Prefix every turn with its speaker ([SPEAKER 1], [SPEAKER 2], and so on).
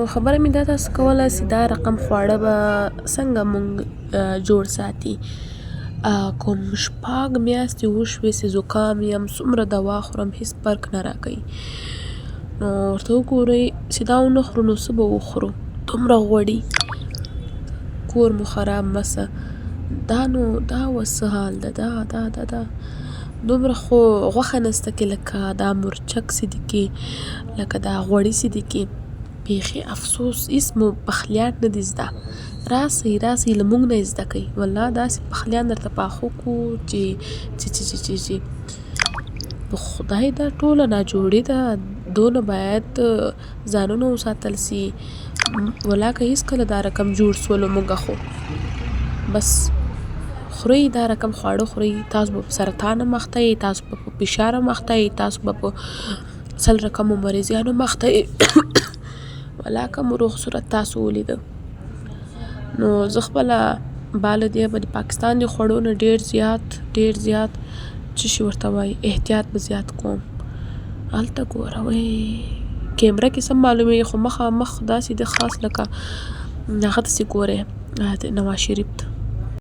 [SPEAKER 1] خبره مې دا تاسو کوله چې دا رقم خواړه به څنګه مونږ جوړ ساتي. کوم شپږ میاشتې وشوې چې زکام یم، څومره دوا خورم، هېڅ فرق نه راکوي. نو ورته وګورئ چې دا ونه خورو نو څه به وخورو؟ دومره غوړي، کور مو خراب مسه. دا نو دا اوس څه حال ده؟ دا دومره خو غوښه نسته کې لکه دا مرچک چې دي کې، لکه دا غوړي چې دي کې. بیخي افسوس هېڅ مو پخلیان نه دي زده. راسئ له موږ نه یې زده کوئ. والله داسې پخلیان درته پاخه کړو چې په خدای دا ټوله ناجوړي ده. دونه باید ځانونه وساتل سي. ولاکه هېڅکله دا رقم جوړ سولو موږ خو بس خورئ دا رقم خواړه خورئ، تاسو به په سرطان هم اخته یئ، تاسو به په فشار هم اخته یئ، تاسو به په 100 رقمو مرضیانو هم اخته یئ. ولاکه مو روغ صورت تاسو ولیده. نو زه خپله باله دې به د پاکستان د خوړو نه ډېر زیات څه شي ورته وایي احتیاط به زیات کوم. هلته ګوره وایي کیمره کې سم معلومیږي خو مخامخ داسې د خاص لکه هغه تسې ګورئ نواز شریف ته.